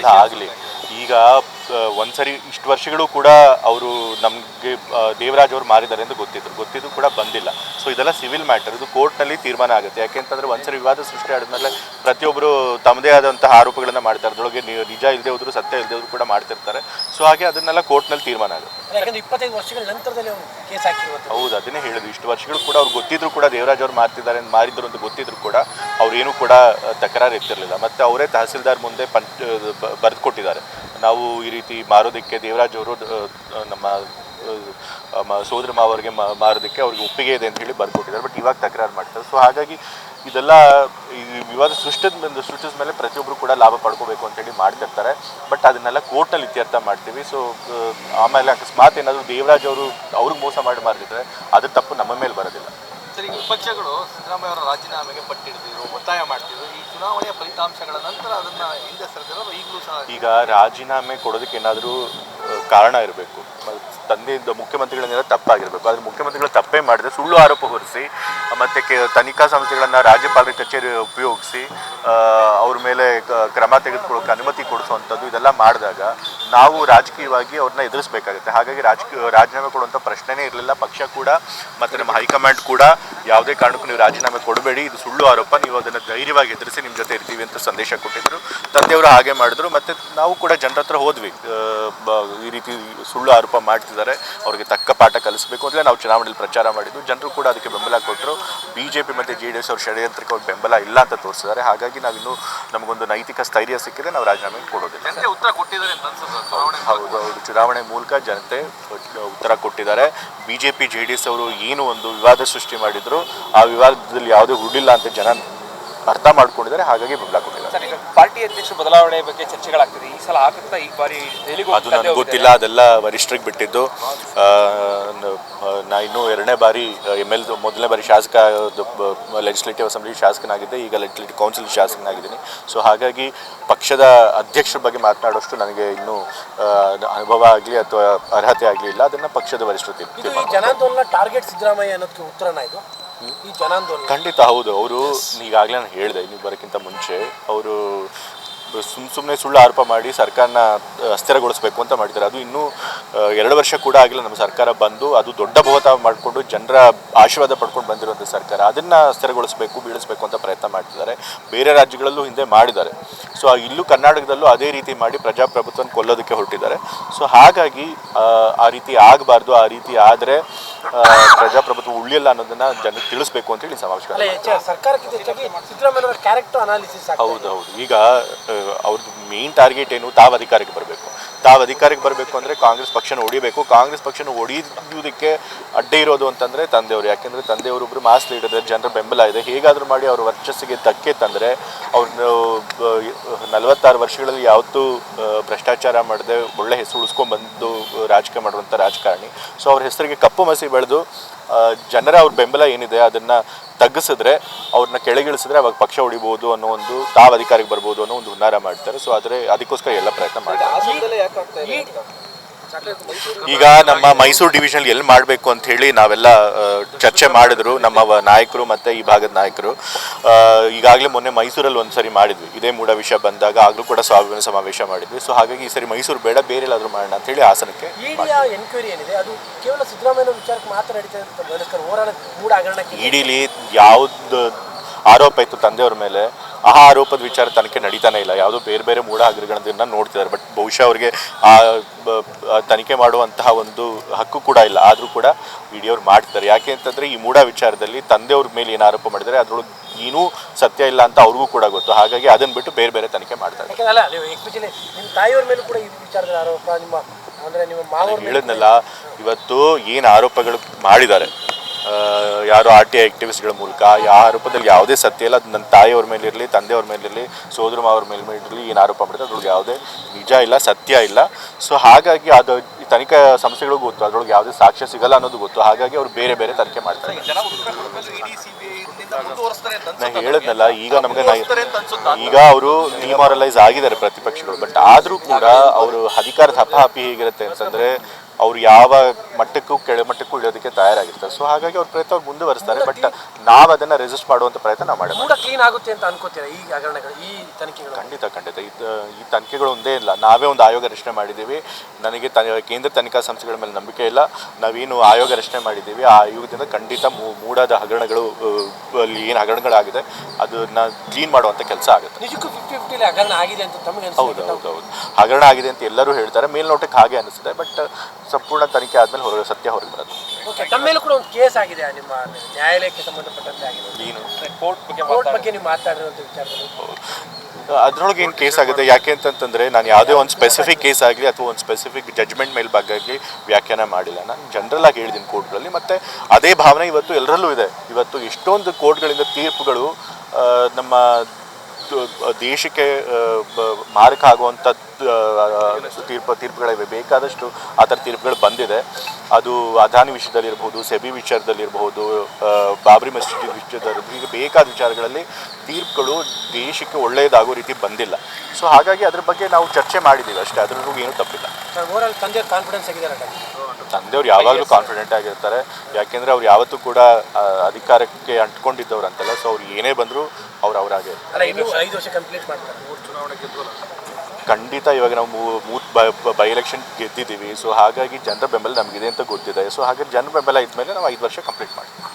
ಅಲ್ಲ ಆಗಲಿ. ಈಗ ಒಂದ್ಸರಿ ಇಷ್ಟು ವರ್ಷಗಳು ಕೂಡ ಅವರು ನಮಗೆ ದೇವರಾಜ್ ಅವರು ಮಾರಿದ್ದಾರೆ ಅಂತ ಗೊತ್ತಿದ್ದು ಕೂಡ ಬಂದಿಲ್ಲ. ಸೊ ಇದೆಲ್ಲ ಸಿವಿಲ್ ಮ್ಯಾಟರ್, ಇದು ಕೋರ್ಟ್ನಲ್ಲಿ ತೀರ್ಮಾನ ಆಗುತ್ತೆ. ಯಾಕೆಂತಂದರೆ ಒಂದ್ಸರಿ ವಿವಾದ ಸೃಷ್ಟಿ ಆಡಿದ್ಮೇಲೆ ಪ್ರತಿಯೊಬ್ಬರು ತಮ್ಮದೇ ಆದಂತಹ ಆರೋಪಗಳನ್ನು ಮಾಡ್ತಾರೆ. ಅದರೊಳಗೆ ನಿಜ ಇಲ್ಲದೆ ಹೋದ್ರು ಸತ್ಯ ಇಲ್ಲದೆ ಹೋದ್ರು ಕೂಡ ಮಾಡ್ತಿರ್ತಾರೆ. ಸೊ ಹಾಗೆ ಅದನ್ನೆಲ್ಲ ಕೋರ್ಟ್ನಲ್ಲಿ ತೀರ್ಮಾನ ಆಗುತ್ತೆ. 25 ವರ್ಷಗಳ ನಂತರದಲ್ಲಿ ಅವರು ಕೇಸ್ ಹಾಕಿರುವಂಥದ್ದು. ಹೌದು, ಅದನ್ನೇ ಹೇಳಿದ್ರು. ಇಷ್ಟು ವರ್ಷಗಳು ಕೂಡ ಅವ್ರು ಗೊತ್ತಿದ್ರು ಕೂಡ ದೇವರಾಜ್ ಅವ್ರು ಮಾರಿದ್ರು ಅಂತ ಗೊತ್ತಿದ್ರು ಕೂಡ ಅವ್ರೇನು ಕೂಡ ತಕರಾರು ಎತ್ತಿರಲಿಲ್ಲ. ಮತ್ತು ಅವರೇ ತಹಸೀಲ್ದಾರ್ ಮುಂದೆ ಬರೆದು ಕೊಟ್ಟಿದ್ದಾರೆ, ನಾವು ಈ ರೀತಿ ಮಾರೋದಕ್ಕೆ ದೇವರಾಜ್ ಅವರು ನಮ್ಮ ಸೋದರ ಮಾವರಿಗೆ ಮಾರೋದಕ್ಕೆ ಅವ್ರಿಗೆ ಒಪ್ಪಿಗೆ ಇದೆ ಅಂತ ಹೇಳಿ ಬರ್ಕೊಟ್ಟಿದ್ದಾರೆ. ಬಟ್ ಇವಾಗ ತಕರಾರು ಮಾಡ್ತಾರೆ. ಸೊ ಹಾಗಾಗಿ ಇದೆಲ್ಲ ಈ ವಿವಾದ ಸೃಷ್ಟಿಸಿದ ಮೇಲೆ ಪ್ರತಿಯೊಬ್ಬರು ಕೂಡ ಲಾಭ ಪಡ್ಕೋಬೇಕು ಅಂತೇಳಿ ಮಾಡ್ತಿರ್ತಾರೆ. ಬಟ್ ಅದನ್ನೆಲ್ಲ ಕೋರ್ಟ್ನಲ್ಲಿ ಇತ್ಯರ್ಥ ಮಾಡ್ತೀವಿ. ಸೊ ಆಮೇಲೆ ಅಕಸ್ಮಾತ್ ಏನಾದರೂ ದೇವರಾಜ್ ಅವರು ಅವ್ರಿಗೆ ಮೋಸ ಮಾಡಿ ಮಾರಿದ್ರೆ ಅದ್ರ ತಪ್ಪು ನಮ್ಮ ಮೇಲೆ ಬರೋದಿಲ್ಲ. ಸರಿ, ವಿಪಕ್ಷಗಳು ಸಿದ್ದರಾಮಯ್ಯ ಅವರ ರಾಜೀನಾಮೆಗೆ ಪಟ್ಟಿಡಿದ್ರು, ಒತ್ತಾಯ ಮಾಡ್ತಿದ್ರು. ಈ ಚುನಾವಣೆಯ ಫಲಿತಾಂಶಗಳ ನಂತರ ಅದನ್ನು ಹಿಂದೆ ಸರಿದಿರೋದು ಈಗಲೂ ಸಹ ಈಗ ರಾಜೀನಾಮೆ ಕೊಡೋದಕ್ಕೆ ಏನಾದರೂ ಕಾರಣ ಇರಬೇಕು. ತಂದೆಯಿಂದ ಮುಖ್ಯಮಂತ್ರಿಗಳನ್ನೆಲ್ಲ ತಪ್ಪಾಗಿರಬೇಕು. ಆದರೆ ಮುಖ್ಯಮಂತ್ರಿಗಳು ತಪ್ಪೇ ಮಾಡಿದ್ರೆ ಸುಳ್ಳು ಆರೋಪ ಹೊರಿಸಿ ಮತ್ತು ತನಿಖಾ ಸಂಸ್ಥೆಗಳನ್ನು ರಾಜ್ಯಪಾಲರ ಕಚೇರಿ ಉಪಯೋಗಿಸಿ ಅವ್ರ ಮೇಲೆ ಕ್ರಮ ತೆಗೆದುಕೊಳ್ಳೋಕೆ ಅನುಮತಿ ಕೊಡಿಸುವಂಥದ್ದು ಇದೆಲ್ಲ ಮಾಡಿದಾಗ ನಾವು ರಾಜಕೀಯವಾಗಿ ಅವ್ರನ್ನ ಎದುರಿಸಬೇಕಾಗುತ್ತೆ. ಹಾಗಾಗಿ ರಾಜೀನಾಮೆ ಕೊಡುವಂಥ ಪ್ರಶ್ನೆನೇ ಇರಲಿಲ್ಲ. ಪಕ್ಷ ಕೂಡ ಮತ್ತು ನಮ್ಮ ಹೈಕಮಾಂಡ್ ಕೂಡ ಯಾವುದೇ ಕಾರಣಕ್ಕೂ ನೀವು ರಾಜೀನಾಮೆ ಕೊಡಬೇಡಿ, ಇದು ಸುಳ್ಳು ಆರೋಪ, ನೀವು ಅದನ್ನು ಧೈರ್ಯವಾಗಿ ಎದುರಿಸಿ ನಿಮ್ಮ ಜೊತೆ ಇರ್ತೀವಿ ಅಂತ ಸಂದೇಶ ಕೊಟ್ಟಿದ್ದರು. ತಂದೆಯವರು ಹಾಗೆ ಮಾಡಿದ್ರು. ಮತ್ತು ನಾವು ಕೂಡ ಜನರ ಹತ್ರ ಹೋದ್ವಿ, ಈ ರೀತಿ ಸುಳ್ಳು ಆರೋಪ ಮಾಡ್ತಿದ್ದಾರೆ, ಅವ್ರಿಗೆ ತಕ್ಕ ಪಾಠ ಕಲಿಸಬೇಕು ಅಂದರೆ ನಾವು ಚುನಾವಣೆಯಲ್ಲಿ ಪ್ರಚಾರ ಮಾಡಿದ್ದು. ಜನರು ಕೂಡ ಅದಕ್ಕೆ ಬೆಂಬಲ ಕೊಟ್ಟರು. BJP ಮತ್ತು JDS ಅವ್ರ ಷಡ್ಯಂತ್ರಕ್ಕೆ ಅವ್ರ ಬೆಂಬಲ ಇಲ್ಲ ಅಂತ ತೋರಿಸಿದ್ದಾರೆ. ಹಾಗಾಗಿ ನಾವಿನ್ನೂ ನಮಗೊಂದು ನೈತಿಕ ಸ್ಥೈರ್ಯ ಸಿಕ್ಕಿದೆ, ನಾವು ರಾಜೀನಾಮೆ ಕೊಡೋದಿಲ್ಲ. ಉತ್ತರ ಕೊಟ್ಟಿದ್ದಾರೆ ಅಂತ ಅನ್ಸುತ್ತೆ. ಹೌದು, ಚುನಾವಣೆ ಮೂಲಕ ಜನತೆ ಉತ್ತರ ಕೊಟ್ಟಿದ್ದಾರೆ. BJP JDS ಅವರು ಏನು ಒಂದು ವಿವಾದ ಸೃಷ್ಟಿ ಮಾಡಿದ್ರು, ಆ ವಿವಾದದಲ್ಲಿ ಯಾವುದೇ ಹುಡಿಲ್ಲ ಅಂತ ಜನ ಅರ್ಥ ಮಾಡ್ಕೊಂಡಿದ್ದಾರೆ. ಹಾಗಾಗಿ ಬೆಂಬಲ ಕೊಟ್ಟಿದ್ದಾರೆ. ಪಾರ್ಟಿ ಅಧ್ಯಕ್ಷ ಬದಲಾವಣೆ ಬಗ್ಗೆ ಚರ್ಚೆಗಳಾಗ್ತಿದೆ. ಈ ಸಲ ಆಗುತ್ತಾ? ಈ ಬಾರಿ ಅದು ನನಗೆ ಗೊತ್ತಿಲ್ಲ, ಅದೆಲ್ಲ ವರಿಷ್ಠರಿಗೆ ಬಿಟ್ಟಿದ್ದು. ನಾ ಇನ್ನೂ 2ನೇ ಬಾರಿ ಮೊದಲನೇ ಬಾರಿ ಶಾಸಕ ಲೆಜಿಸ್ಲೇಟಿವ್ ಅಸೆಂಬ್ಲಿ ಶಾಸಕನಾಗಿದ್ದೆ, ಈಗ ಲೆಜಿಸ್ಲೇಟಿವ್ ಕೌನ್ಸಿಲ್ ಶಾಸಕನಾಗಿದ್ದೀನಿ. ಸೊ ಹಾಗಾಗಿ ಪಕ್ಷದ ಅಧ್ಯಕ್ಷರ ಬಗ್ಗೆ ಮಾತನಾಡೋಷ್ಟು ನನಗೆ ಇನ್ನೂ ಅನುಭವ ಆಗಲಿ ಅಥವಾ ಅರ್ಹತೆ ಆಗಲಿಲ್ಲ. ಅದನ್ನು ಪಕ್ಷದ ವರಿಷ್ಠರು ಜನಾಂದೋಲನ ಟಾರ್ಗೆಟ್ ಸಿದ್ದರಾಮಯ್ಯ ಅನ್ನೋದಕ್ಕೆ ಉತ್ತರನ ಇದು? ಈ ಜನಾಂದೋಲನ ಖಂಡಿತ ಹೌದು. ಅವರು ಈಗಾಗಲೇ ನಾನು ಹೇಳಿದೆ, ನೀವು ಬರೋಕ್ಕಿಂತ ಮುಂಚೆ ಅವರು ಸುಮ್ಮನೆ ಸುಳ್ಳು ಆರೋಪ ಮಾಡಿ ಸರ್ಕಾರನ ಅಸ್ಥಿರಗೊಳಿಸಬೇಕು ಅಂತ ಮಾಡಿದ್ದಾರೆ. ಅದು ಇನ್ನೂ 2 ವರ್ಷ ಕೂಡ ಆಗಿಲ್ಲ ನಮ್ಮ ಸರ್ಕಾರ ಬಂದು. ಅದು ದೊಡ್ಡ ಬಹುಮತ ಮಾಡಿಕೊಂಡು ಜನರ ಆಶೀರ್ವಾದ ಪಡ್ಕೊಂಡು ಬಂದಿರುವಂಥ ಸರ್ಕಾರ. ಅದನ್ನು ಅಸ್ಥಿರಗೊಳಿಸಬೇಕು, ಬೀಳಿಸಬೇಕು ಅಂತ ಪ್ರಯತ್ನ ಮಾಡ್ತಿದ್ದಾರೆ. ಬೇರೆ ರಾಜ್ಯಗಳಲ್ಲೂ ಹಿಂದೆ ಮಾಡಿದ್ದಾರೆ. ಸೊ ಇಲ್ಲೂ ಕರ್ನಾಟಕದಲ್ಲೂ ಅದೇ ರೀತಿ ಮಾಡಿ ಪ್ರಜಾಪ್ರಭುತ್ವನ ಕೊಲ್ಲೋದಕ್ಕೆ ಹೊರಟಿದ್ದಾರೆ. ಸೊ ಹಾಗಾಗಿ ಆ ರೀತಿ ಆಗಬಾರ್ದು. ಆ ರೀತಿ ಆದರೆ ಪ್ರಜಾಪ್ರಭುತ್ವ ಉಳಿಯಲ್ಲ ಅನ್ನೋದನ್ನು ಜನಕ್ಕೆ ತಿಳಿಸ್ಬೇಕು ಅಂತೇಳಿ ಸಮಾವೇಶ. ಹೌದು, ಈಗ ಅವ್ರದ್ದು ಮೇನ್ ಟಾರ್ಗೆಟ್ ಏನು? ತಾವು ಅಧಿಕಾರಕ್ಕೆ ಬರಬೇಕು ಅಂದರೆ ಕಾಂಗ್ರೆಸ್ ಪಕ್ಷನ ಹೊಡಿಬೇಕು. ಕಾಂಗ್ರೆಸ್ ಪಕ್ಷನ ಹೊಡೆಯೋದಕ್ಕೆ ಅಡ್ಡ ಇರೋದು ಅಂತಂದರೆ ತಂದೆಯವರು. ಯಾಕೆಂದರೆ ತಂದೆಯವರೊಬ್ಬರು ಮಾಸ್ ಲೀಡರ್, ಜನರ ಬೆಂಬಲ ಇದೆ. ಹೇಗಾದರೂ ಮಾಡಿ ಅವ್ರ ವರ್ಚಸ್ಸಿಗೆ ಧಕ್ಕೆ ತಂದರೆ ಅವ್ರನ್ನ 46 ವರ್ಷಗಳಲ್ಲಿ ಯಾವತ್ತೂ ಭ್ರಷ್ಟಾಚಾರ ಮಾಡದೆ ಒಳ್ಳೆ ಹೆಸರು ಉಳಿಸ್ಕೊಂಡ್ಬಂದು ರಾಜಕೀಯ ಮಾಡುವಂಥ ರಾಜಕಾರಣಿ. ಸೊ ಅವ್ರ ಹೆಸರಿಗೆ ಕಪ್ಪು ಮಸಿ ಬೆಳೆದು ಜನರ ಅವ್ರ ಬೆಂಬಲ ಏನಿದೆ ಅದನ್ನು ತಗ್ಗಿಸಿದ್ರೆ, ಅವ್ರನ್ನ ಕೆಳಗಿಳಿಸಿದ್ರೆ ಅವಾಗ ಪಕ್ಷ ಹೊಡಿಬೋದು ಅನ್ನೋ ಒಂದು, ತಾವು ಅಧಿಕಾರಕ್ಕೆ ಬರ್ಬೋದು ಅನ್ನೋ ಒಂದು ಹುನ್ನಾರ ಮಾಡ್ತಾರೆ. ಸೊ ಅದಕ್ಕೋಸ್ಕರ ಎಲ್ಲ ಪ್ರಯತ್ನ ಮಾಡ್ತಾರೆ. ಈಗ ನಮ್ಮ ಮೈಸೂರು ಡಿವಿಷನ್ ಎಲ್ಲಿ ಮಾಡಬೇಕು ಅಂತ ಹೇಳಿ ನಾವೆಲ್ಲ ಚರ್ಚೆ ಮಾಡಿದ್ರು ನಮ್ಮ ನಾಯಕರು ಮತ್ತು ಈ ಭಾಗದ ನಾಯಕರು. ಈಗಾಗಲೇ ಮೊನ್ನೆ ಮೈಸೂರಲ್ಲಿ ಒಂದು ಸರಿ ಮಾಡಿದ್ವಿ, ಇದೇ ಮೂಢ ವಿಷಯ ಬಂದಾಗ. ಆಗಲೂ ಕೂಡ ಸ್ವಾಭಿಮಾನ ಸಮಾವೇಶ ಮಾಡಿದ್ವಿ. ಸೊ ಹಾಗಾಗಿ ಈ ಸರಿ ಮೈಸೂರು ಬೇಡ, ಬೇರೆ ಎಲ್ಲಾದರೂ ಮಾಡೋಣ ಅಂತ ಹೇಳಿ ಹಾಸನಕ್ಕೆ. ಎನ್ಕ್ವೈರಿ ಏನಿದೆ ಅದು ಕೇವಲ ಸಿದ್ದರಾಮಯ್ಯ ವಿಚಾರಕ್ಕೆ ಮಾತ್ರ ನಡೀತಾ ಇದೆ. ಇಡೀಲಿ ಯಾವ್ದು ಆರೋಪ ಇತ್ತು ತಂದೆಯವ್ರ ಮೇಲೆ, ಆ ಆರೋಪದ ವಿಚಾರ ತನಿಖೆ ನಡೀತಾನೆ ಇಲ್ಲ. ಯಾವುದೋ ಬೇರೆ ಬೇರೆ ಮೂಢ ಹಗರಣಗಳನ್ನ ನೋಡ್ತಿದ್ದಾರೆ. ಬಟ್ ಬಹುಶಃ ಅವರಿಗೆ ಆ ತನಿಖೆ ಮಾಡುವಂತಹ ಒಂದು ಹಕ್ಕು ಕೂಡ ಇಲ್ಲ. ಆದರೂ ಕೂಡ ಇಡಿಯವ್ರು ಮಾಡ್ತಾರೆ. ಯಾಕೆ ಅಂತಂದರೆ ಈ ಮೂಢ ವಿಚಾರದಲ್ಲಿ ತಂದೆಯವ್ರ ಮೇಲೆ ಏನು ಆರೋಪ ಮಾಡಿದರೆ ಅದರೊಳಗೆ ಏನೂ ಸತ್ಯ ಇಲ್ಲ ಅಂತ ಅವ್ರಿಗೂ ಕೂಡ ಗೊತ್ತು. ಹಾಗಾಗಿ ಅದನ್ನು ಬಿಟ್ಟು ಬೇರೆ ಬೇರೆ ತನಿಖೆ ಮಾಡ್ತಾರೆ. ಹೇಳಿದ್ನಲ್ಲ, ಇವತ್ತು ಏನು ಆರೋಪಗಳು ಮಾಡಿದ್ದಾರೆ ಯಾರು RTI ಆ್ಯಕ್ಟಿವಿಸ್ಟ್ಗಳ ಮೂಲಕ, ಆ ಆರೋಪದಲ್ಲಿ ಯಾವುದೇ ಸತ್ಯ ಇಲ್ಲ. ಅದು ನನ್ನ ತಾಯಿಯವ್ರ ಮೇಲಿರಲಿ, ತಂದೆಯವ್ರ ಮೇಲಿರಲಿ, ಸೋದರ ಮಾವ್ರ ಮೇಲಿರಲಿ ಏನು ಆರೋಪ ಮಾಡಿದ್ರೆ ಅದ್ರೊಳಗೆ ಯಾವುದೇ ನಿಜ ಇಲ್ಲ, ಸತ್ಯ ಇಲ್ಲ. ಸೊ ಹಾಗಾಗಿ ಅದು ತನಿಖಾ ಸಂಸ್ಥೆಗಳಿಗೂ ಗೊತ್ತು, ಅದ್ರೊಳಗೆ ಯಾವುದೇ ಸಾಕ್ಷ್ಯ ಸಿಗಲ್ಲ ಅನ್ನೋದು ಗೊತ್ತು. ಹಾಗಾಗಿ ಅವ್ರು ಬೇರೆ ಬೇರೆ ತನಿಖೆ ಮಾಡ್ತಾರೆ. ನಾನು ಹೇಳಿದ್ನಲ್ಲ, ಈಗ ಅವರು ಡಿಮಾರಲೈಸ್ ಆಗಿದ್ದಾರೆ ಪ್ರತಿಪಕ್ಷಗಳು. ಬಟ್ ಆದರೂ ಕೂಡ ಅವರು ಅಧಿಕಾರದ ಹಪಾಹಪಿ ಹೇಗಿರುತ್ತೆ ಅಂತಂದರೆ, ಅವ್ರು ಯಾವ ಮಟ್ಟಕ್ಕೂ ಕೆಳಮಟ್ಟಕ್ಕೂ ಇಳಿಯೋದಕ್ಕೆ ತಯಾರಾಗಿರ್ತಾರೆ. ಸೊ ಹಾಗಾಗಿ ಅವ್ರ ಪ್ರಯತ್ನ ಅವ್ರು ಮುಂದುವರಿಸ್ತಾರೆ. ಬಟ್ ನಾವು ಅದನ್ನು ರೆಸಿಸ್ಟ್ ಮಾಡುವಂಥ ಪ್ರಯತ್ನ ನಾವು ಮಾಡಬೇಕು. ಮೂಡ ಕ್ಲೀನ್ ಆಗುತ್ತೆ ಅಂತ ಅನ್ಕೋತೀರಾ ಈ ಹಗರಣಗಳು, ಈ ತನಿಖೆಗಳು? ಖಂಡಿತ ಈ ತನಿಖೆಗಳು ಒಂದೇ ಇಲ್ಲ, ನಾವೇ ಒಂದು ಆಯೋಗ ರಚನೆ ಮಾಡಿದ್ದೀವಿ. ನನಗೆ ಕೇಂದ್ರ ತನಿಖಾ ಸಂಸ್ಥೆಗಳ ಮೇಲೆ ನಂಬಿಕೆ ಇಲ್ಲ. ನಾವೇನು ಆಯೋಗ ರಚನೆ ಮಾಡಿದ್ದೀವಿ, ಆ ಆಯೋಗದಿಂದ ಖಂಡಿತ ಮೂಡಾದ ಹಗರಣಗಳು ಅಲ್ಲಿ ಏನು ಹಗರಣಗಳಾಗಿದೆ ಅದನ್ನ ಕ್ಲೀನ್ ಮಾಡುವಂಥ ಕೆಲಸ ಆಗುತ್ತೆ. ನಿಜಕ್ಕೂ 50-50 ಹಗರಣ ಆಗಿದೆ ಅಂತ ತಮಗೆ ಹೌದು ಹಗರಣ ಆಗಿದೆ ಅಂತ ಎಲ್ಲರೂ ಹೇಳ್ತಾರೆ, ಮೇಲ್ನೋಟಕ್ಕೆ ಹಾಗೆ ಅನಿಸುತ್ತೆ. ಬಟ್ ಸಂಪೂರ್ಣ ತನಿಖೆ ಆದಮೇಲೆ ಸತ್ಯ ಹೊರಗೆ ಬರೋದು. ಓಕೆ, ತಮ್ಮ ಮೇಲೂ ಕೂಡ ಒಂದು ಕೇಸ್ ಆಗಿದೆ, ನಿಮ್ಮ ನ್ಯಾಯಾಲಯಕ್ಕೆ ಸಂಬಂಧಪಟ್ಟಂತೆ ಆಗಿದೆ. ಏನು ಕೋರ್ಟ್ ಬಗ್ಗೆ ನೀವು ಮಾತಾಡಿರುವಂಥ ವಿಚಾರದಲ್ಲಿ ಅದರೊಳಗೆ ಏನು ಕೇಸ್ ಆಗುತ್ತೆ, ಯಾಕೆ ಅಂತಂತಂದರೆ ನಾನು ಯಾವುದೇ ಒಂದು ಸ್ಪೆಸಿಫಿಕ್ ಕೇಸ್ ಆಗಲಿ ಅಥವಾ ಒಂದು ಸ್ಪೆಸಿಫಿಕ್ ಜಡ್ಜ್ಮೆಂಟ್ ಮೇಲೆ ಬಗ್ಗೆ ವ್ಯಾಖ್ಯಾನ ಮಾಡಿಲ್ಲ. ನಾನು ಜನರಲ್ ಆಗಿ ಹೇಳಿದ್ದೀನಿ ಕೋರ್ಟ್ಗಳಲ್ಲಿ. ಮತ್ತು ಅದೇ ಭಾವನೆ ಇವತ್ತು ಎಲ್ಲರಲ್ಲೂ ಇದೆ. ಇವತ್ತು ಎಷ್ಟೊಂದು ಕೋರ್ಟ್ಗಳಿಂದ ತೀರ್ಪುಗಳು ನಮ್ಮ ದೇಶಕ್ಕೆ ಮಾರಕ ಆಗುವಂಥ ತೀರ್ಪುಗಳಿವೆ. ಬೇಕಾದಷ್ಟು ಆ ಥರ ತೀರ್ಪುಗಳು ಬಂದಿದೆ. ಅದು ಅದಾನಿ ವಿಷಯದಲ್ಲಿರ್ಬೋದು, ಸೆಬಿ ವಿಚಾರದಲ್ಲಿರ್ಬೋದು, ಬಾಬ್ರಿ ಮಸೀದಿ ವಿಷಯದಲ್ಲಿ, ಈಗ ಬೇಕಾದ ವಿಚಾರಗಳಲ್ಲಿ ತೀರ್ಪುಗಳು ದೇಶಕ್ಕೆ ಒಳ್ಳೆಯದಾಗೋ ರೀತಿ ಬಂದಿಲ್ಲ. ಸೊ ಹಾಗಾಗಿ ಅದ್ರ ಬಗ್ಗೆ ನಾವು ಚರ್ಚೆ ಮಾಡಿದ್ದೀವಿ ಅಷ್ಟೇ, ಅದ್ರಲ್ಲೂ ಏನೂ ತಪ್ಪಿಲ್ಲ. ಓವರಾಲ್ ತಂದೆ ಕಾನ್ಫಿಡೆನ್ಸ್ ಆಗಿದ್ದಾರೆ. ತಂದೆಯವ್ರು ಯಾವಾಗಲೂ ಕಾನ್ಫಿಡೆಂಟ್ ಆಗಿರ್ತಾರೆ, ಯಾಕೆಂದರೆ ಅವ್ರು ಯಾವತ್ತೂ ಕೂಡ ಅಧಿಕಾರಕ್ಕೆ ಅಂಟ್ಕೊಂಡಿದ್ದವ್ರು ಅಂತಲ್ಲ. ಸೊ ಅವ್ರು ಏನೇ ಬಂದರೂ ಅವರಾಗೆ ಅಲ್ಲ, ಇನ್ನೂ 5 ವರ್ಷ ಕಂಪ್ಲೀಟ್ ಮಾಡ್ತಾರೆ. 3 ಚುನಾವಣೆ ಗೆದ್ದವಲ್ಲ ಖಂಡಿತ. ಇವಾಗ ನಾವು ಬೈ ಎಲೆಕ್ಷನ್ ಗೆದ್ದಿದ್ದೀವಿ. ಸೊ ಹಾಗಾಗಿ ಜನರ ಬೆಂಬಲ ನಮಗಿದೆ ಅಂತ ಗೊತ್ತಿದೆ. ಸೊ ಹಾಗಾಗಿ ಜನರ ಬೆಂಬಲ ಇದ್ಮೇಲೆ ನಾವು 5 ವರ್ಷ ಕಂಪ್ಲೀಟ್ ಮಾಡ್ತೀವಿ.